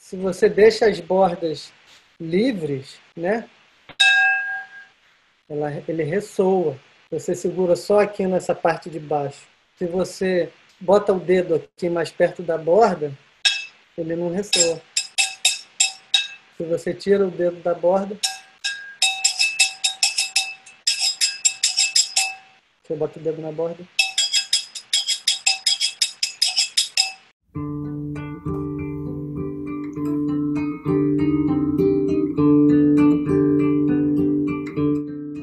se você deixa as bordas livres, né, ele ressoa. Você segura só aqui nessa parte de baixo. Se você bota o dedo aqui mais perto da borda, ele não ressoa. Se você tira o dedo da borda, você bota o dedo na borda.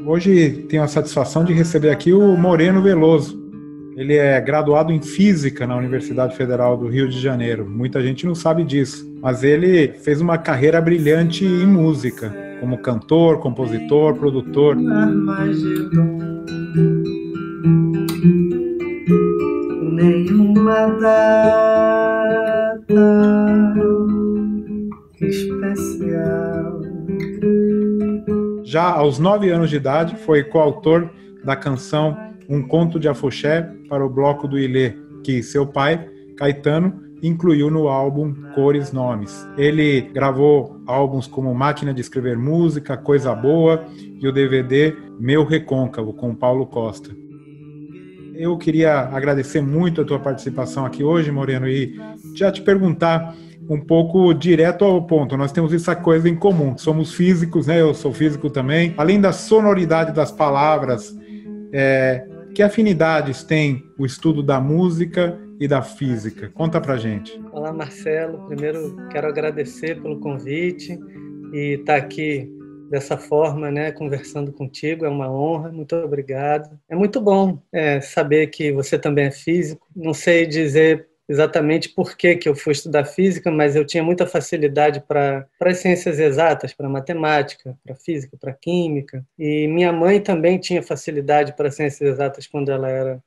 Hoje tenho a satisfação de receber aqui o Moreno Veloso. Ele é graduado em Física na Universidade Federal do Rio de Janeiro. Muita gente não sabe disso, mas ele fez uma carreira brilhante em música, como cantor, compositor, produtor. Nenhuma data especial. Já aos 9 anos de idade, foi coautor da canção Um Conto de Afoxé para o Bloco do Ilê, que seu pai, Caetano, incluiu no álbum Cores Nomes. Ele gravou álbuns como Máquina de Escrever Música, Coisa Boa e o DVD Meu Recôncavo, com Paulo Costa. Eu queria agradecer muito a tua participação aqui hoje, Moreno, e já te perguntar um pouco direto ao ponto. Nós temos essa coisa em comum, somos físicos, né? Eu sou físico também. Além da sonoridade das palavras, que afinidades tem o estudo da música e da física? Conta pra gente. Olá, Marcelo. Primeiro, quero agradecer pelo convite e estar aqui dessa forma, né, conversando contigo. É uma honra. Muito obrigado. É muito bom saber que você também é físico. Não sei dizer exatamente por que eu fui estudar física, mas eu tinha muita facilidade para as ciências exatas, para matemática, para física, para química. E minha mãe também tinha facilidade para ciências exatas quando ela era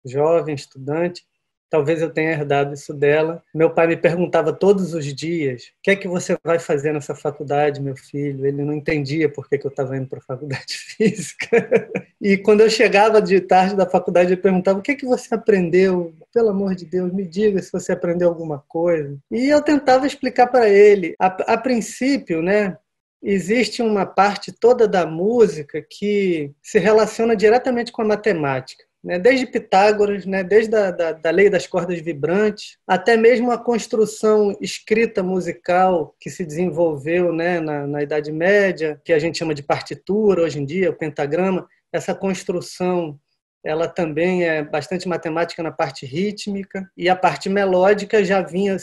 jovem, estudante. Talvez eu tenha herdado isso dela. Meu pai me perguntava todos os dias: o que é que você vai fazer nessa faculdade, meu filho? Ele não entendia por que eu estava indo para a faculdade de física. E quando eu chegava de tarde da faculdade, ele perguntava: o que é que você aprendeu? Pelo amor de Deus, me diga se você aprendeu alguma coisa. E eu tentava explicar para ele. A princípio, né, existe uma parte toda da música que se relaciona diretamente com a matemática. Desde Pitágoras, desde da lei das cordas vibrantes, até mesmo a construção escrita musical que se desenvolveu na Idade Média, que a gente chama de partitura hoje em dia, o pentagrama. Essa construção ela também é bastante matemática na parte rítmica, e a parte melódica já vinha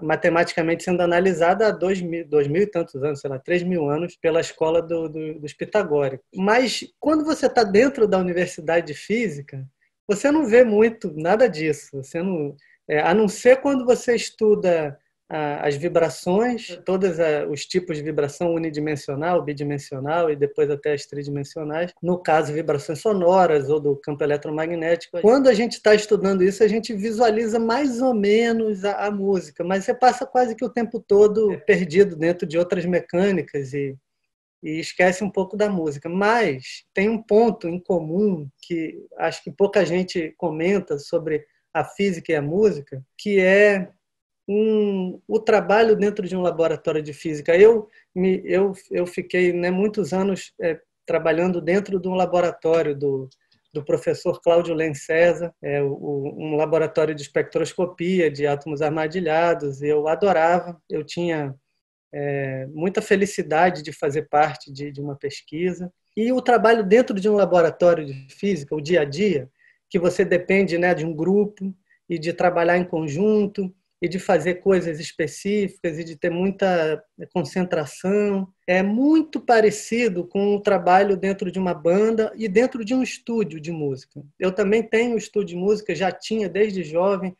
matematicamente sendo analisada há 2.000 e tantos anos, sei lá, 3.000 anos, pela escola dos pitagóricos. Mas quando você está dentro da universidade de física, você não vê muito nada disso. Você não, a não ser quando você estuda as vibrações, todos os tipos de vibração unidimensional, bidimensional e depois até as tridimensionais, no caso, vibrações sonoras ou do campo eletromagnético. Quando a gente está estudando isso, a gente visualiza mais ou menos a música, mas você passa quase que o tempo todo perdido dentro de outras mecânicas e esquece um pouco da música. Mas tem um ponto em comum que acho que pouca gente comenta sobre a física e a música, que é o trabalho dentro de um laboratório de física. Eu fiquei muitos anos trabalhando dentro de um laboratório do professor Cláudio Lenz César, um laboratório de espectroscopia de átomos armadilhados. Eu adorava, eu tinha muita felicidade de fazer parte de uma pesquisa. E o trabalho dentro de um laboratório de física, o dia a dia, que você depende de um grupo e de trabalhar em conjunto, e de fazer coisas específicas e de ter muita concentração. É muito parecido com o trabalho dentro de uma banda e dentro de um estúdio de música. Eu também tenho um estúdio de música, já tinha desde jovem,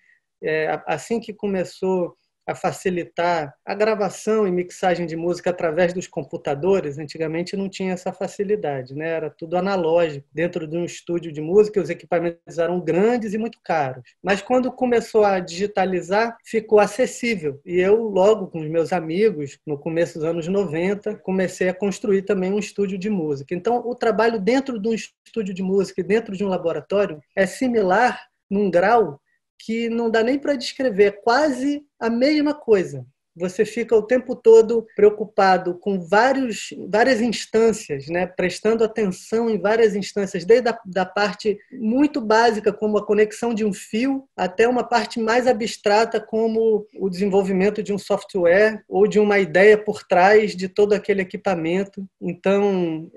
assim que começou a facilitar a gravação e mixagem de música através dos computadores. Antigamente não tinha essa facilidade, era tudo analógico. Dentro de um estúdio de música, os equipamentos eram grandes e muito caros. Mas quando começou a digitalizar, ficou acessível. E eu, logo com os meus amigos, no começo dos anos 90, comecei a construir também um estúdio de música. Então, o trabalho dentro de um estúdio de música e dentro de um laboratório é similar num grau que não dá nem para descrever, é quase a mesma coisa. você fica o tempo todo preocupado com várias instâncias, né? Prestando atenção em várias instâncias, desde da parte muito básica, como a conexão de um fio, até uma parte mais abstrata, como o desenvolvimento de um software ou de uma ideia por trás de todo aquele equipamento. Então,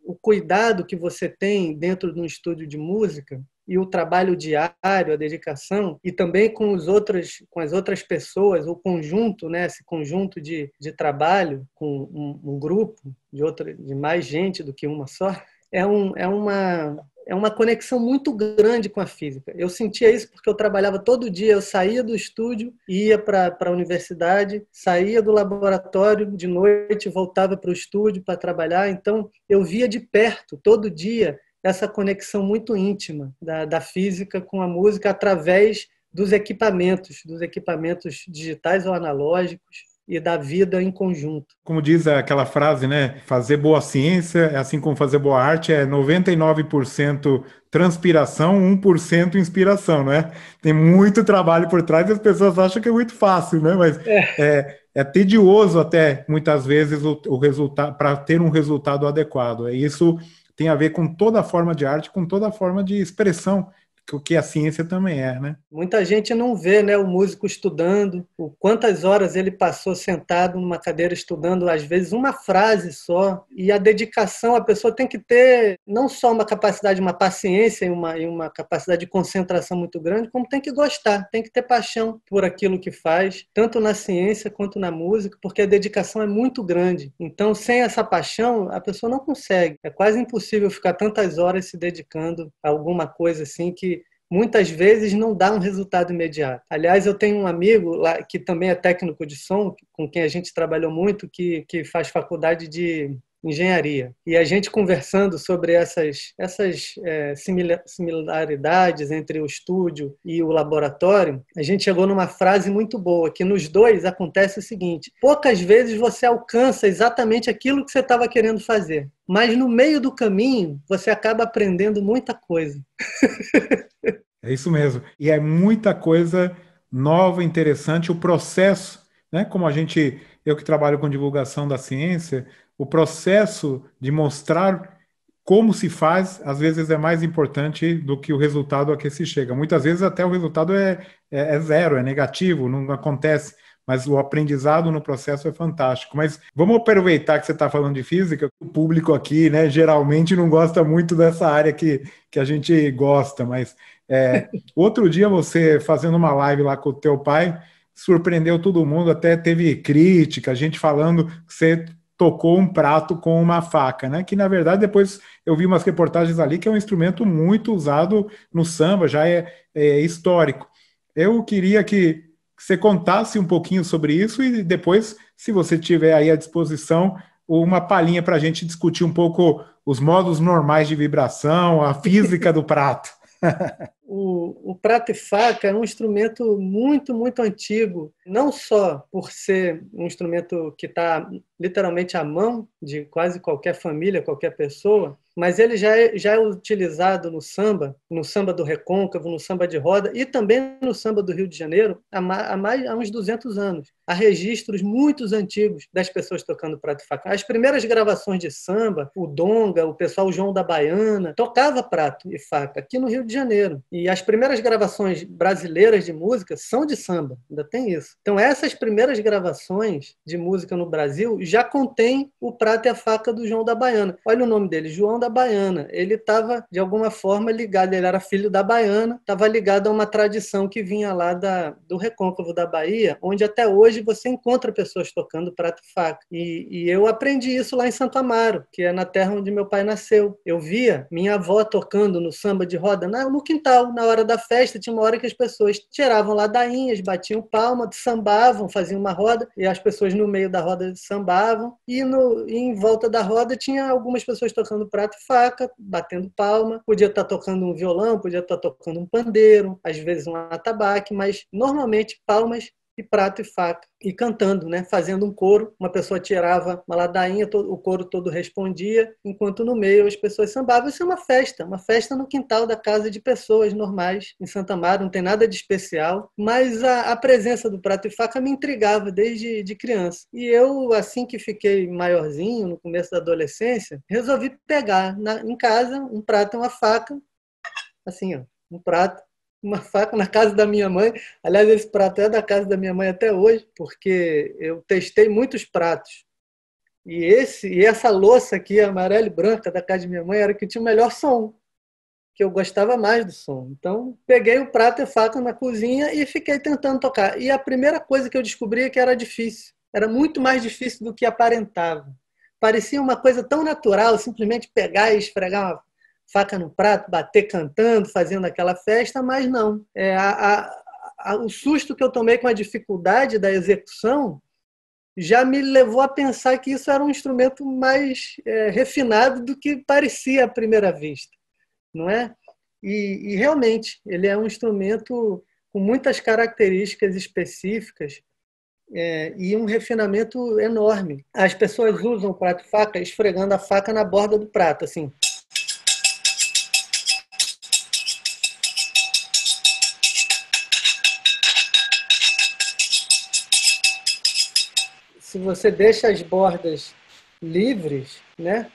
o cuidado que você tem dentro de um estúdio de música e o trabalho diário, a dedicação, e também com as outras pessoas, o conjunto, né, esse conjunto de trabalho com um grupo de mais gente do que uma só, é uma conexão muito grande com a física. Eu sentia isso porque eu trabalhava todo dia, eu saía do estúdio, ia para a universidade, saía do laboratório de noite, voltava para o estúdio para trabalhar, então eu via de perto, todo dia, essa conexão muito íntima da física com a música através dos equipamentos digitais ou analógicos e da vida em conjunto. Como diz aquela frase, né? Fazer boa ciência, assim como fazer boa arte, é 99% transpiração, 1% inspiração, não é? Tem muito trabalho por trás e as pessoas acham que é muito fácil, né? Mas é tedioso até, muitas vezes, o resultado, para ter um resultado adequado. E isso tem a ver com toda a forma de arte, com toda a forma de expressão, o que a ciência também é, né? Muita gente não vê, né, o músico estudando, quantas horas ele passou sentado numa cadeira estudando, às vezes uma frase só, e a dedicação, a pessoa tem que ter não só uma capacidade, uma paciência e uma capacidade de concentração muito grande, como tem que gostar, tem que ter paixão por aquilo que faz, tanto na ciência quanto na música, porque a dedicação é muito grande. Então, sem essa paixão, a pessoa não consegue. É quase impossível ficar tantas horas se dedicando a alguma coisa assim que muitas vezes não dá um resultado imediato. Aliás, eu tenho um amigo lá que também é técnico de som, com quem a gente trabalhou muito, que faz faculdade de engenharia. E a gente conversando sobre essas similaridades entre o estúdio e o laboratório, a gente chegou numa frase muito boa, que nos dois acontece o seguinte: poucas vezes você alcança exatamente aquilo que você estava querendo fazer, mas no meio do caminho você acaba aprendendo muita coisa. É isso mesmo. E é muita coisa nova, interessante. O processo, né? Como eu que trabalho com divulgação da ciência, o processo de mostrar como se faz, às vezes é mais importante do que o resultado a que se chega. Muitas vezes até o resultado é zero, é negativo, não acontece. Mas o aprendizado no processo é fantástico. Mas vamos aproveitar que você está falando de física. O público aqui, né, geralmente não gosta muito dessa área que a gente gosta, mas outro dia você fazendo uma live lá com o teu pai, surpreendeu todo mundo, até teve crítica, gente falando que você tocou um prato com uma faca, né? Que na verdade depois eu vi umas reportagens ali que é um instrumento muito usado no samba, já é histórico. Eu queria que você contasse um pouquinho sobre isso e depois, se você tiver aí à disposição, uma palhinha para a gente discutir um pouco os modos normais de vibração, a física do prato. O prato e faca é um instrumento muito, muito antigo, não só por ser um instrumento que está literalmente à mão de quase qualquer família, qualquer pessoa, mas ele já é utilizado no samba do recôncavo, no samba de roda e também no samba do Rio de Janeiro há uns 200 anos. Há registros muito antigos das pessoas tocando prato e faca. As primeiras gravações de samba, o Donga, o pessoal João da Baiana, tocava prato e faca aqui no Rio de Janeiro. E as primeiras gravações brasileiras de música são de samba, ainda tem isso. Então essas primeiras gravações de música no Brasil já contém o prato e a faca do João da Baiana. Olha o nome dele, João da Baiana. Ele estava, de alguma forma, ligado, ele era filho da Baiana, estava ligado a uma tradição que vinha lá do recôncavo da Bahia, onde até hoje você encontra pessoas tocando prato e faca. E eu aprendi isso lá em Santo Amaro, que é na terra onde meu pai nasceu. Eu via minha avó tocando no samba de roda no quintal, na hora da festa, tinha uma hora que as pessoas tiravam ladainhas, batiam palma, sambavam, faziam uma roda, e as pessoas no meio da roda sambavam, e em volta da roda tinha algumas pessoas tocando prato e faca, batendo palma, podia estar tocando um violão, podia estar tocando um pandeiro, às vezes um atabaque, mas normalmente palmas e prato e faca, e cantando, né? Fazendo um coro. Uma pessoa tirava uma ladainha, o coro todo respondia, enquanto no meio as pessoas sambavam. Isso é uma festa no quintal da casa de pessoas normais, em Santa Amaro, não tem nada de especial, mas a presença do prato e faca me intrigava desde de criança. E eu, assim que fiquei maiorzinho, no começo da adolescência, resolvi pegar em casa um prato e uma faca, assim, ó, um prato, uma faca na casa da minha mãe. Aliás, esse prato é da casa da minha mãe até hoje, porque eu testei muitos pratos. E essa louça aqui, amarela e branca, da casa de minha mãe, era que tinha o melhor som, que eu gostava mais do som. Então, peguei o prato e a faca na cozinha e fiquei tentando tocar. E a primeira coisa que eu descobri é que era difícil. Era muito mais difícil do que aparentava. Parecia uma coisa tão natural, simplesmente pegar e esfregar uma faca no prato, bater cantando, fazendo aquela festa, mas não. O susto que eu tomei com a dificuldade da execução já me levou a pensar que isso era um instrumento mais refinado do que parecia à primeira vista, não é? E realmente, ele é um instrumento com muitas características específicas e um refinamento enorme. As pessoas usam o prato e faca esfregando a faca na borda do prato, assim. Se você deixa as bordas livres, né,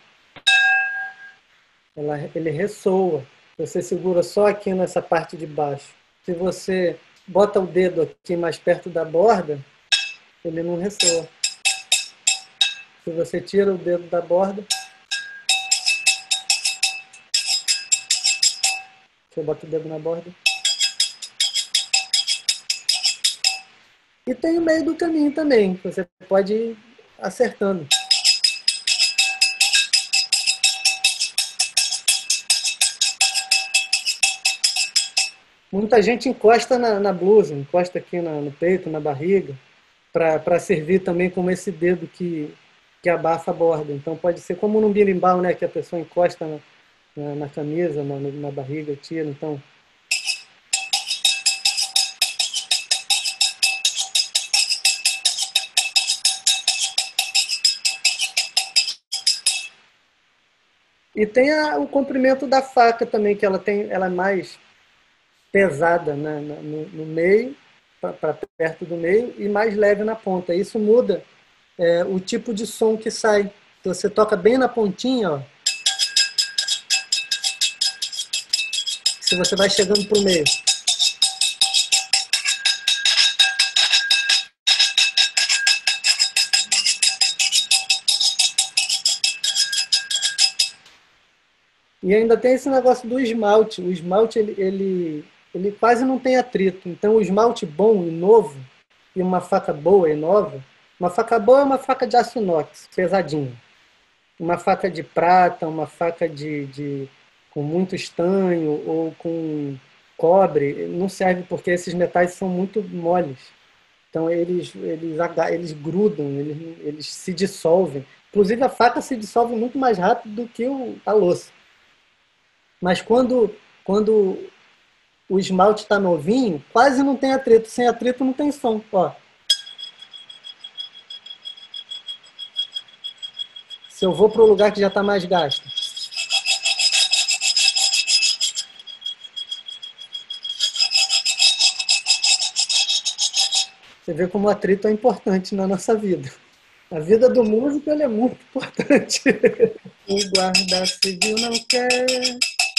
ele ressoa. Você segura só aqui nessa parte de baixo. Se você bota o dedo aqui mais perto da borda, ele não ressoa. Se você tira o dedo da borda, você bota o dedo na borda. E tem o meio do caminho também, que você pode ir acertando. Muita gente encosta na blusa, encosta aqui no peito, na barriga, para servir também como esse dedo que abafa a borda. Então pode ser como num birimbau, né, que a pessoa encosta na camisa, na barriga, tira. Então, e tem o comprimento da faca também, que ela é mais pesada, né, no meio, para perto do meio, e mais leve na ponta. Isso muda o tipo de som que sai. Então, você toca bem na pontinha, ó. Se você vai chegando para o meio. E ainda tem esse negócio do esmalte. O esmalte ele quase não tem atrito. Então, o esmalte bom e novo, e uma faca boa e nova, uma faca boa é uma faca de aço inox, pesadinha. Uma faca de prata, uma faca com muito estanho ou com cobre, não serve porque esses metais são muito moles. Então, eles grudam, eles se dissolvem. Inclusive, a faca se dissolve muito mais rápido do que a louça. Mas quando o esmalte está novinho, quase não tem atrito. Sem atrito não tem som. Ó. Se eu vou para o lugar que já está mais gasto. Você vê como o atrito é importante na nossa vida. A vida do músico ele é muito importante. O guarda civil não quer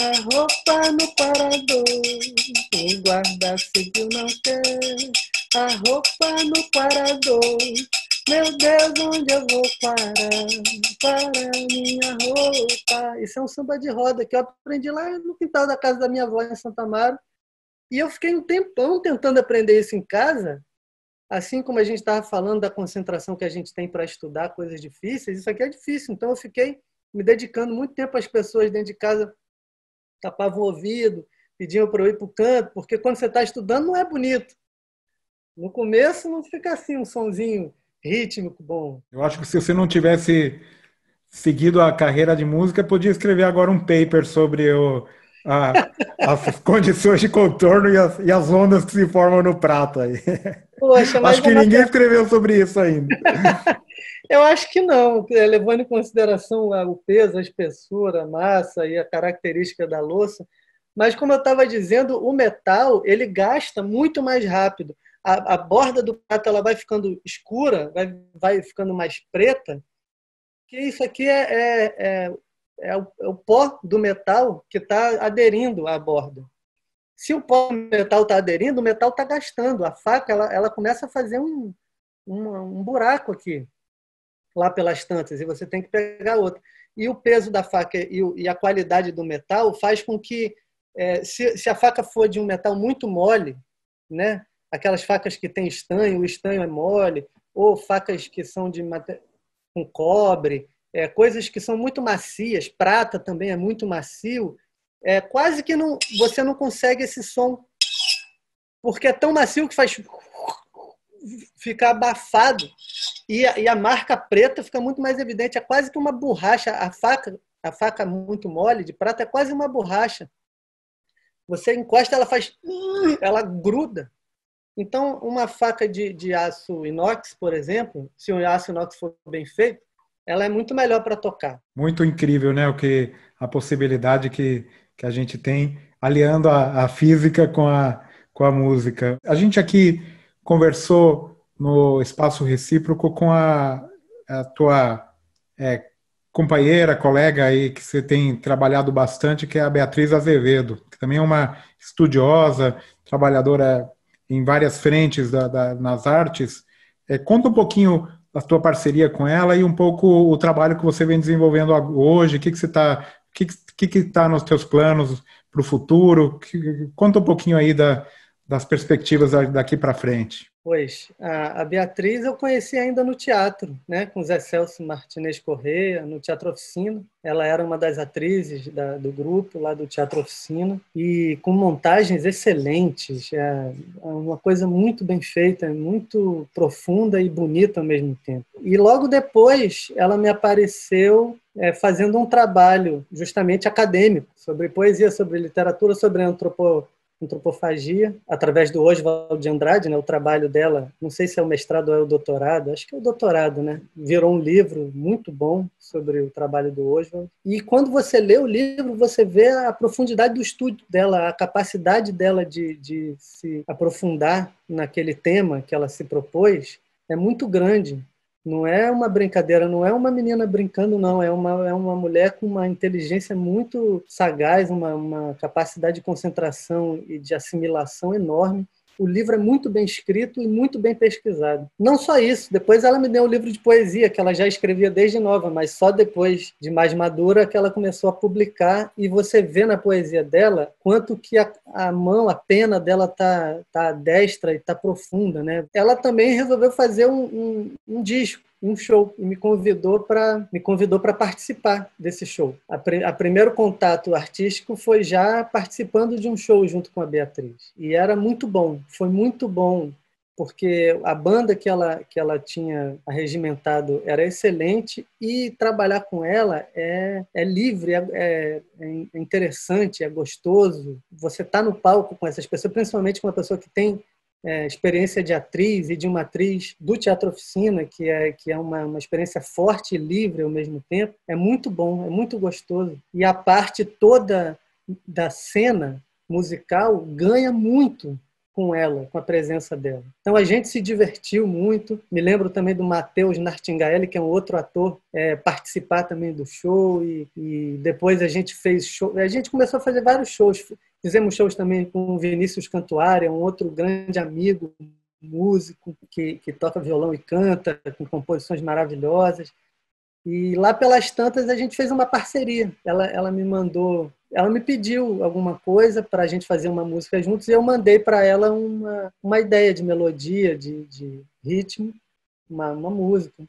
a roupa no parador. O guarda civil não quer a roupa no parador. Meu Deus, onde eu vou para minha roupa? Isso é um samba de roda que eu aprendi lá no quintal da casa da minha avó em Santa Amaro. E eu fiquei um tempão tentando aprender isso em casa. Assim como a gente estava falando da concentração que a gente tem para estudar coisas difíceis, isso aqui é difícil. Então eu fiquei me dedicando muito tempo às pessoas dentro de casa, tapavam o ouvido, pediam para eu ir para o canto, porque quando você está estudando não é bonito. No começo não fica assim um sonzinho rítmico bom. Eu acho que se você não tivesse seguido a carreira de música, podia escrever agora um paper sobre as condições de contorno e as ondas que se formam no prato aí. Poxa, mas Acho que ninguém escreveu sobre isso ainda. eu acho que não, levando em consideração o peso, a espessura, a massa e a característica da louça. Mas, como eu estava dizendo, o metal ele gasta muito mais rápido. A borda do prato ela vai ficando escura, vai ficando mais preta, que isso aqui é o pó do metal que está aderindo à borda. Se o pó do metal está aderindo, o metal está gastando. A faca ela começa a fazer um buraco aqui, lá pelas tantas, e você tem que pegar outra. E o peso da faca e a qualidade do metal faz com que, se a faca for de um metal muito mole, né, aquelas facas que têm estanho, o estanho é mole, ou facas que são com cobre, coisas que são muito macias, prata também é muito macio, quase que você não consegue esse som, porque é tão macio que faz ficar abafado e a marca preta fica muito mais evidente. É quase que uma borracha. A faca muito mole de prata é quase uma borracha. Você encosta, ela gruda. Então, uma faca de aço inox, por exemplo, se o aço inox for bem feito, ela é muito melhor para tocar. Muito incrível, né? A possibilidade que a gente tem aliando a física com a música. A gente aqui conversou no espaço recíproco com a tua é, companheira, colega aí que você tem trabalhado bastante, que é a Beatriz Azevedo, que também é uma estudiosa, trabalhadora em várias frentes nas artes. Conta um pouquinho a tua parceria com ela e um pouco o trabalho que você vem desenvolvendo hoje, o que você está, que tá nos teus planos para o futuro? Conta um pouquinho aí das perspectivas daqui para frente. Pois, a Beatriz eu conheci ainda no teatro, né, com Zé Celso Martinez Corrêa, no Teatro Oficina. Ela era uma das atrizes do grupo lá do Teatro Oficina e com montagens excelentes, uma coisa muito bem feita, muito profunda e bonita ao mesmo tempo. E logo depois ela me apareceu fazendo um trabalho justamente acadêmico sobre poesia, sobre literatura, sobre antropofagia, através do Oswald de Andrade, né, o trabalho dela, não sei se é o mestrado ou é o doutorado, acho que é o doutorado, né? Virou um livro muito bom sobre o trabalho do Oswald. E quando você lê o livro, você vê a profundidade do estudo dela, a capacidade dela de se aprofundar naquele tema que ela se propôs é muito grande. Não é uma brincadeira, não é uma menina brincando, não. É uma mulher com uma inteligência muito sagaz, uma capacidade de concentração e de assimilação enorme. O livro é muito bem escrito e muito bem pesquisado. Não só isso, depois ela me deu um livro de poesia, que ela já escrevia desde nova, mas só depois de mais madura que ela começou a publicar, e você vê na poesia dela quanto que a mão, a pena dela tá destra e tá profunda, né? Ela também resolveu fazer um disco, um show, e me convidou para participar desse show. A primeiro contato artístico foi já participando de um show junto com a Beatriz. E era muito bom, foi muito bom, porque a banda que ela tinha arregimentado era excelente e trabalhar com ela é livre, é interessante, é gostoso. Você está no palco com essas pessoas, principalmente com uma pessoa que tem experiência de atriz e de uma atriz do Teatro Oficina, que é uma experiência forte e livre ao mesmo tempo, é muito bom, é muito gostoso. E a parte toda da cena musical ganha muito com ela, com a presença dela. Então a gente se divertiu muito. Me lembro também do Matheus Nartingaelli, que é um outro ator, participar também do show, e depois a gente fez show. A gente começou a fazer vários shows. Fizemos shows também com o Vinícius Cantuária, um outro grande amigo, músico, que toca violão e canta, com composições maravilhosas. E lá pelas tantas a gente fez uma parceria. Ela me pediu alguma coisa para a gente fazer uma música juntos e eu mandei para ela uma ideia de melodia, de ritmo, uma música.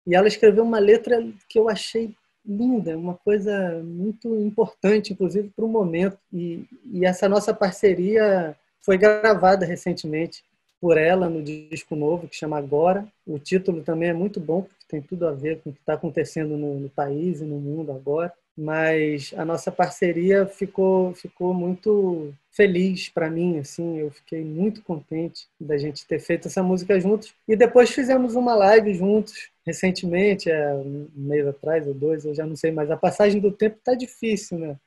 E ela escreveu uma letra que eu achei linda, uma coisa muito importante, inclusive, para o momento. E essa nossa parceria foi gravada recentemente por ela no disco novo, que chama Agora. O título também é muito bom, porque tem tudo a ver com o que está acontecendo no país e no mundo agora. mas a nossa parceria ficou muito feliz para mim, assim, eu fiquei muito contente da gente ter feito essa música juntos. E depois fizemos uma live juntos, recentemente, um mês atrás ou 2, eu já não sei mais. A passagem do tempo está difícil, né?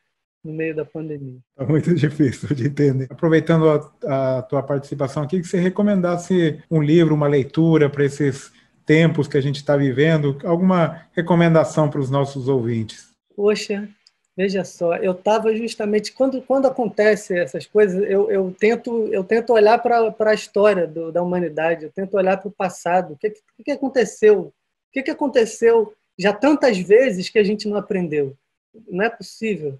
No meio da pandemia. Está muito difícil de entender. Aproveitando a tua participação aqui, que você recomendasse um livro, uma leitura para esses tempos que a gente está vivendo, alguma recomendação para os nossos ouvintes? Poxa, veja só, eu estava justamente, quando acontece essas coisas, eu tento olhar para a história da humanidade, eu tento olhar para o passado, o que aconteceu? O que aconteceu já tantas vezes que a gente não aprendeu? Não é possível.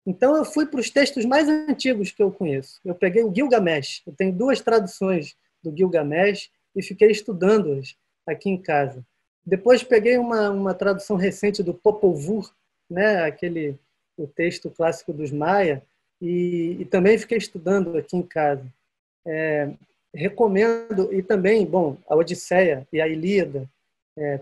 Então eu fui para os textos mais antigos que eu conheço. Eu peguei o Gilgamesh, eu tenho 2 traduções do Gilgamesh e fiquei estudando-as aqui em casa. Depois peguei uma tradução recente do Popol Vuh, né, o texto clássico dos Maia, e também fiquei estudando aqui em casa. Recomendo, e também, bom, a Odisseia e a Ilíada,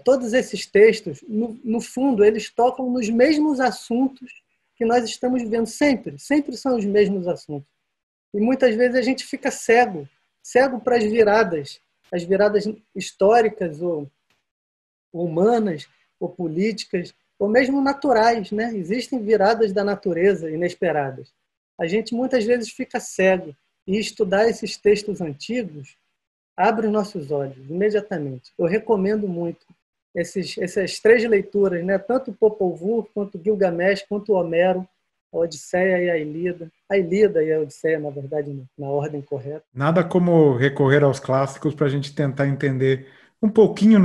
todos esses textos, no fundo, eles tocam nos mesmos assuntos que nós estamos vivendo sempre são os mesmos assuntos. E muitas vezes a gente fica cego para as viradas históricas ou humanas ou políticas, ou mesmo naturais, né? Existem viradas da natureza inesperadas. A gente muitas vezes fica cego e estudar esses textos antigos abre os nossos olhos imediatamente. Eu recomendo muito essas 3 leituras, né? Tanto o Popol Vuh, quanto o Gilgamesh, quanto o Homero, a Odisseia e a Ilíada. A Ilíada e a Odisseia, na verdade, na ordem correta. Nada como recorrer aos clássicos para a gente tentar entender um pouquinho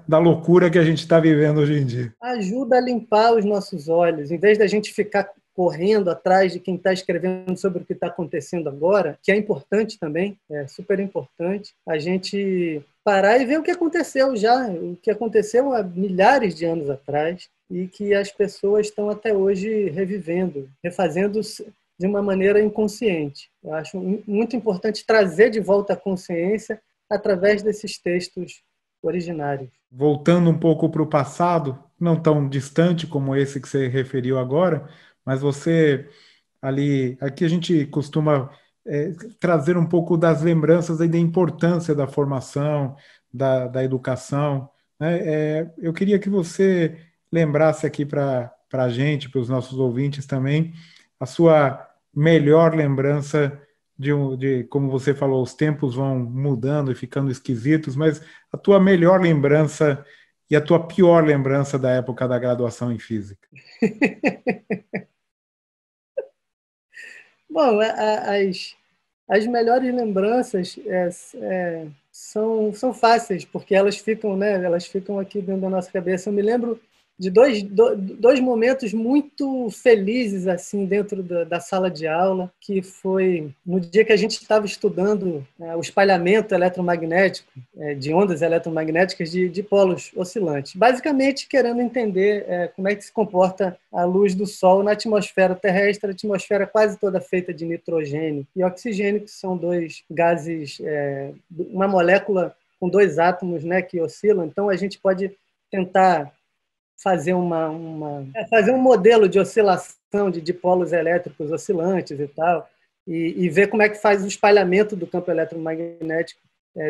da loucura que a gente está vivendo hoje em dia. Ajuda a limpar os nossos olhos, em vez da gente ficar correndo atrás de quem está escrevendo sobre o que está acontecendo agora, que é importante também, é super importante, a gente parar e ver o que aconteceu já, o que aconteceu há milhares de anos atrás e que as pessoas estão até hoje revivendo, refazendo de uma maneira inconsciente. Eu acho muito importante trazer de volta a consciência através desses textos originários. Voltando um pouco para o passado, não tão distante como esse que você referiu agora, mas você aqui a gente costuma trazer um pouco das lembranças e da importância da formação, da educação, né? Eu queria que você lembrasse aqui para a gente, para os nossos ouvintes também, a sua melhor lembrança de, como você falou, os tempos vão mudando e ficando esquisitos, mas a tua melhor lembrança e a tua pior lembrança da época da graduação em física. Bom, as melhores lembranças são fáceis, porque elas ficam, né, elas ficam aqui dentro da nossa cabeça. Eu me lembro de dois momentos muito felizes assim dentro da sala de aula, que foi no dia que a gente estava estudando o espalhamento eletromagnético, de ondas eletromagnéticas de polos oscilantes, basicamente querendo entender como é que se comporta a luz do Sol na atmosfera terrestre, a atmosfera quase toda feita de nitrogênio e oxigênio, que são 2 gases, uma molécula com 2 átomos, né, que oscilam. Então a gente pode tentar fazer fazer um modelo de oscilação de polos elétricos oscilantes e tal, e ver como é que faz o espalhamento do campo eletromagnético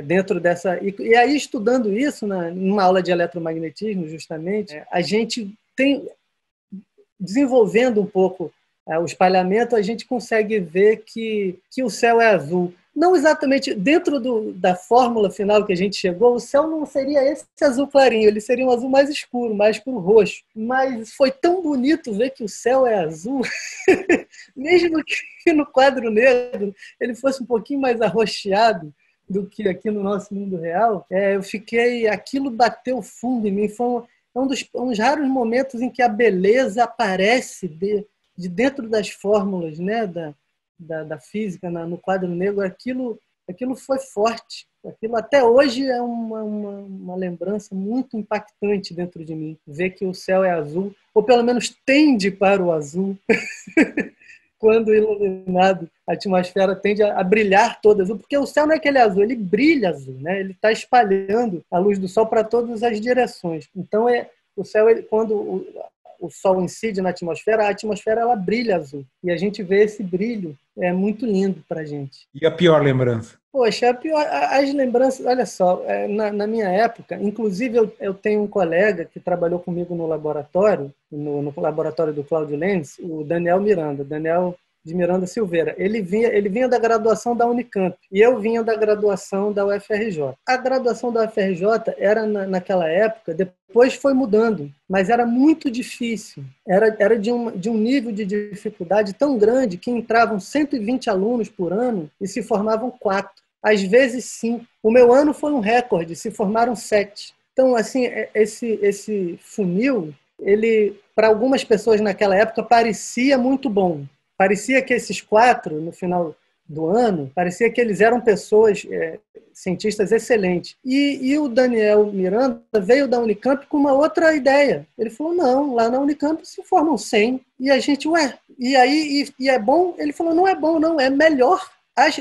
dentro dessa... E aí, estudando isso, numa aula de eletromagnetismo, justamente, a gente desenvolvendo um pouco o espalhamento, a gente consegue ver que o céu é azul. Não exatamente dentro da fórmula final que a gente chegou, o céu não seria esse azul clarinho, ele seria um azul mais escuro, mais para o roxo. Mas foi tão bonito ver que o céu é azul, mesmo que no quadro negro ele fosse um pouquinho mais arroxeado do que aqui no nosso mundo real. Aquilo bateu fundo em mim, foi uns raros momentos em que a beleza aparece de dentro das fórmulas, né, da física no quadro negro. Aquilo foi forte. Aquilo até hoje é uma lembrança muito impactante dentro de mim. Ver que o céu é azul, ou pelo menos tende para o azul. Quando iluminado, a atmosfera tende a brilhar toda azul, porque o céu não é aquele azul, ele brilha azul, né? Ele está espalhando a luz do sol para todas as direções. Então, o céu, quando o Sol incide na atmosfera, a atmosfera ela brilha azul. E a gente vê esse brilho, é muito lindo para a gente. E a pior lembrança? Poxa, as lembranças, olha só, na minha época, inclusive eu tenho um colega que trabalhou comigo no laboratório, no laboratório do Cláudio Lenz, o Daniel Miranda, Daniel de Miranda Silveira. Ele vinha da graduação da Unicamp e eu vinha da graduação da UFRJ. A graduação da UFRJ era, naquela época, depois foi mudando, mas era muito difícil. Era de um nível de dificuldade tão grande que entravam 120 alunos por ano e se formavam 4. Às vezes 5. O meu ano foi um recorde, se formaram 7. Então, assim, esse funil, ele, para algumas pessoas naquela época, parecia muito bom. Parecia que esses 4, no final do ano, parecia que eles eram pessoas, cientistas excelentes. E o Daniel Miranda veio da Unicamp com uma outra ideia. Ele falou, não, lá na Unicamp se formam 100. E a gente, e aí é bom? Ele falou, não é bom, não, é melhor.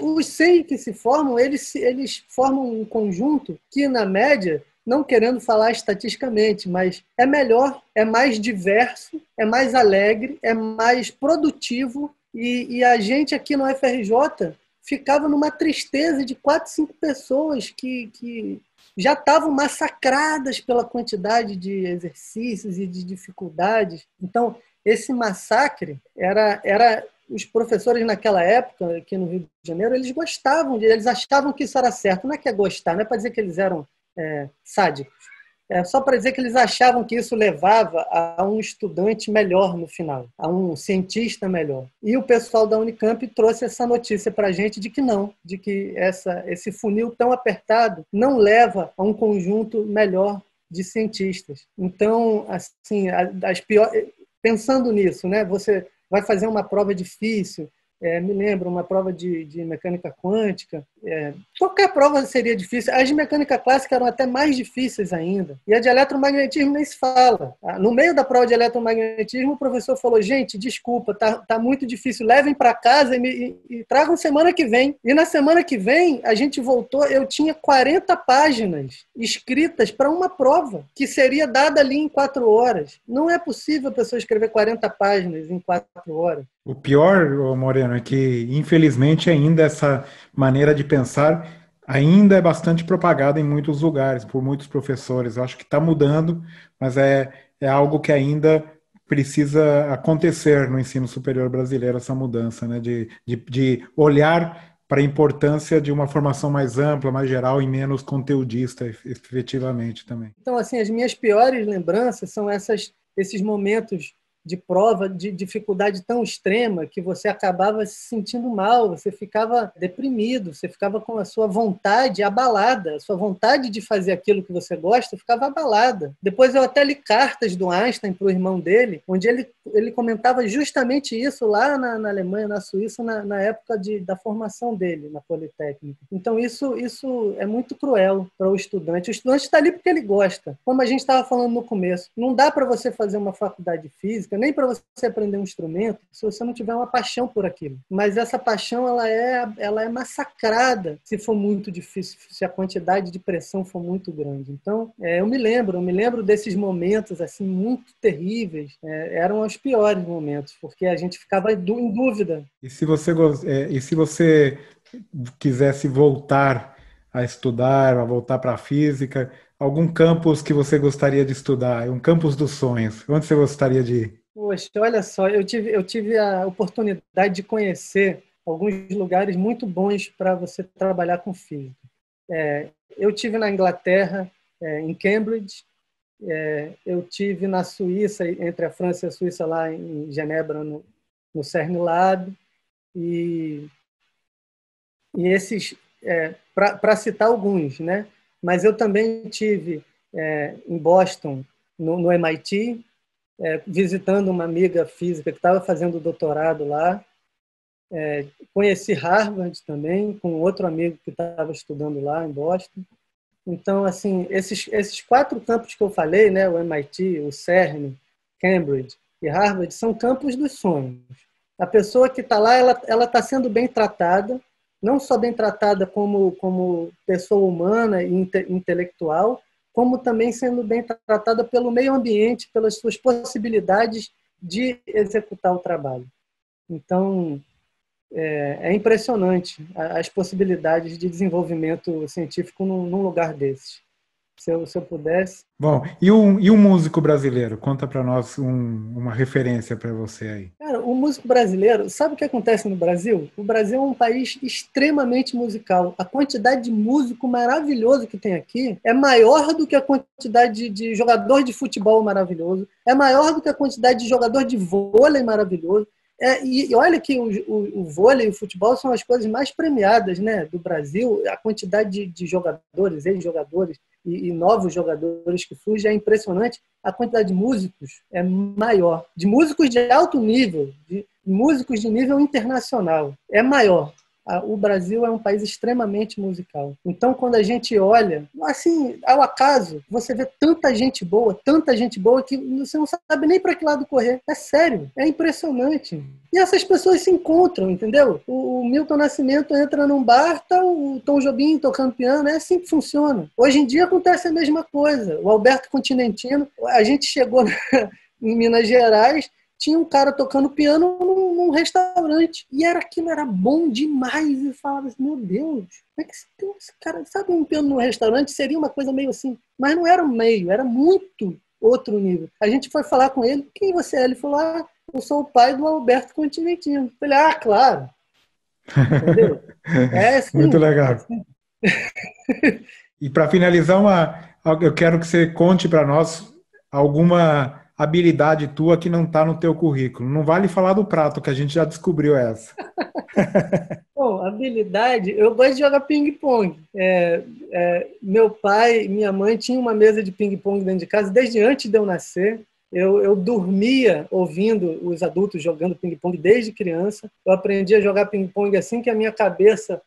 Os 100 que se formam, eles formam um conjunto que, na média, não querendo falar estatisticamente, mas é melhor, é mais diverso, é mais alegre, é mais produtivo, e a gente aqui no UFRJ ficava numa tristeza de 4, 5 pessoas que já estavam massacradas pela quantidade de exercícios e de dificuldades. Então, esse massacre era os professores naquela época, aqui no Rio de Janeiro, eles gostavam, eles achavam que isso era certo. Não é que é gostar, não é para dizer que eles eram sádicos. É só para dizer que eles achavam que isso levava a um estudante melhor no final, a um cientista melhor. E o pessoal da Unicamp trouxe essa notícia para a gente de que não, de que esse funil tão apertado não leva a um conjunto melhor de cientistas. Então, assim, pensando nisso, né, você vai fazer uma prova difícil, me lembro, uma prova de mecânica quântica. Qualquer prova seria difícil. As de mecânica clássica eram até mais difíceis ainda. E a de eletromagnetismo nem se fala. No meio da prova de eletromagnetismo, o professor falou, gente, desculpa, tá muito difícil, levem para casa e tragam semana que vem. E na semana que vem, a gente voltou, eu tinha 40 páginas escritas para uma prova, que seria dada ali em 4 horas. Não é possível a pessoa escrever 40 páginas em 4 horas. O pior, ô Moreno, é que, infelizmente, ainda essa maneira de pensar ainda é bastante propagada em muitos lugares, por muitos professores. Eu acho que está mudando, mas é algo que ainda precisa acontecer no ensino superior brasileiro, essa mudança, né? De olhar para a importância de uma formação mais ampla, mais geral e menos conteudista, efetivamente, também. Então, assim, as minhas piores lembranças são esses momentos de prova, de dificuldade tão extrema que você acabava se sentindo mal, você ficava deprimido, você ficava com a sua vontade abalada, a sua vontade de fazer aquilo que você gosta ficava abalada. Depois eu até li cartas do Einstein para o irmão dele, onde ele comentava justamente isso lá na Alemanha, na Suíça, na época da formação dele, na Politécnica. Então isso é muito cruel para o estudante. O estudante está ali porque ele gosta. Como a gente estava falando no começo, não dá para você fazer uma faculdade de física, nem para você aprender um instrumento, se você não tiver uma paixão por aquilo. Mas essa paixão ela é massacrada se for muito difícil, se a quantidade de pressão for muito grande. Então, eu me lembro desses momentos assim muito terríveis. Eram os piores momentos, porque a gente ficava em dúvida. E se você quisesse voltar a estudar, a voltar para a física, algum campus que você gostaria de estudar, um campus dos sonhos, onde você gostaria de ir? Poxa, olha só, eu tive a oportunidade de conhecer alguns lugares muito bons para você trabalhar com física. Eu tive na Inglaterra, em Cambridge, eu tive na Suíça, entre a França e a Suíça, lá em Genebra, no CERN-Lab, e esses, para citar alguns, né? Mas eu também tive em Boston, no MIT, visitando uma amiga física que estava fazendo doutorado lá. Conheci Harvard também, com outro amigo que estava estudando lá em Boston. Então, assim, esses 4 campos que eu falei, né, o MIT, o CERN, Cambridge e Harvard, são campos dos sonhos. A pessoa que está lá, ela está sendo bem tratada, não só bem tratada como pessoa humana e intelectual, como também sendo bem tratada pelo meio ambiente, pelas suas possibilidades de executar o trabalho. Então, é impressionante as possibilidades de desenvolvimento científico num lugar desses. Se eu pudesse... Bom, e um músico brasileiro? Conta para nós uma referência para você aí. Cara, o músico brasileiro, sabe o que acontece no Brasil? O Brasil é um país extremamente musical. A quantidade de músico maravilhoso que tem aqui é maior do que a quantidade de jogador de futebol maravilhoso, é maior do que a quantidade de jogador de vôlei maravilhoso. E olha que o vôlei e o futebol são as coisas mais premiadas, né, do Brasil. A quantidade de jogadores, ex-jogadores e novos jogadores que surgem é impressionante. A quantidade de músicos é maior. De músicos de alto nível, de músicos de nível internacional, é maior. O Brasil é um país extremamente musical. Então, quando a gente olha, assim, ao acaso, você vê tanta gente boa que você não sabe nem para que lado correr. É sério, é impressionante. E essas pessoas se encontram, entendeu? O Milton Nascimento entra num bar, tá o Tom Jobim tocando piano, é assim que funciona. Hoje em dia acontece a mesma coisa. O Alberto Continentino, a gente chegou em Minas Gerais, tinha um cara tocando piano num restaurante. E aquilo era bom demais. E falava assim, meu Deus, como é que esse cara... Sabe, um piano num restaurante seria uma coisa meio assim. Mas não era meio, era muito outro nível. A gente foi falar com ele, quem você é? Ele falou, eu sou o pai do Alberto Continentino. Eu falei, claro. Entendeu? Assim, muito legal. Assim. E para finalizar, eu quero que você conte para nós alguma habilidade tua que não está no teu currículo. Não vale falar do prato, que a gente já descobriu essa. Bom, habilidade, eu gosto de jogar ping-pong. Meu pai e minha mãe tinham uma mesa de ping-pong dentro de casa desde antes de eu nascer. Eu dormia ouvindo os adultos jogando ping-pong desde criança. Eu aprendi a jogar ping-pong assim que a minha cabeça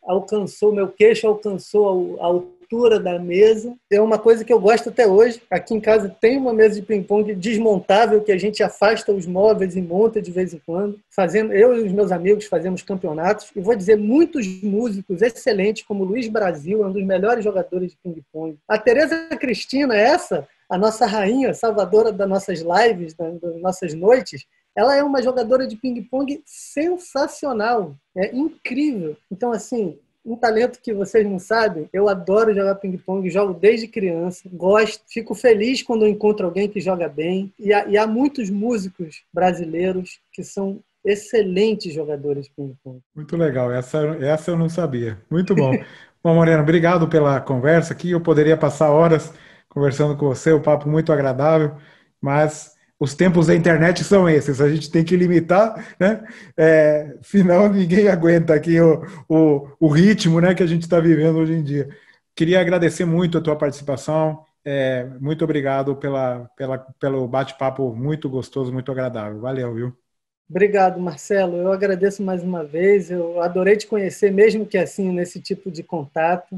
meu queixo alcançou a altura da mesa. É uma coisa que eu gosto até hoje. Aqui em casa tem uma mesa de ping-pong desmontável que a gente afasta os móveis e monta de vez em quando. Eu e os meus amigos fazemos campeonatos. E vou dizer, muitos músicos excelentes, como o Luiz Brasil, é um dos melhores jogadores de ping-pong. A Tereza Cristina, a nossa rainha, salvadora das nossas lives, das nossas noites, ela é uma jogadora de ping-pong sensacional, é incrível. Então, assim, um talento que vocês não sabem, eu adoro jogar ping-pong, jogo desde criança, gosto, fico feliz quando eu encontro alguém que joga bem, e há muitos músicos brasileiros que são excelentes jogadores de ping-pong. Muito legal, essa eu não sabia. Muito bom. Bom, Moreno, obrigado pela conversa aqui, eu poderia passar horas conversando com você, um papo muito agradável, mas os tempos da internet são esses, a gente tem que limitar, né? Senão ninguém aguenta aqui o ritmo, né, que a gente está vivendo hoje em dia. Queria agradecer muito a tua participação, muito obrigado pelo bate-papo muito gostoso, muito agradável. Valeu, viu? Obrigado, Marcelo. Eu agradeço mais uma vez, eu adorei te conhecer, mesmo que assim, nesse tipo de contato.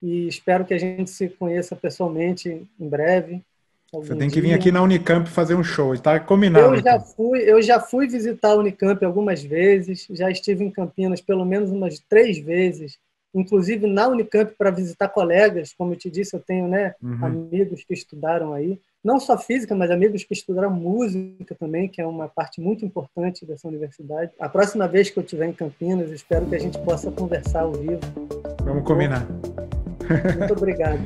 E espero que a gente se conheça pessoalmente em breve. Você tem que vir aqui na Unicamp fazer um show, está combinado. Eu já fui visitar a Unicamp algumas vezes, já estive em Campinas pelo menos umas 3 vezes, inclusive na Unicamp para visitar colegas, como eu te disse, eu tenho amigos que estudaram aí, não só física, mas amigos que estudaram música também, que é uma parte muito importante dessa universidade. A próxima vez que eu estiver em Campinas, espero que a gente possa conversar ao vivo. Vamos combinar. Muito obrigado.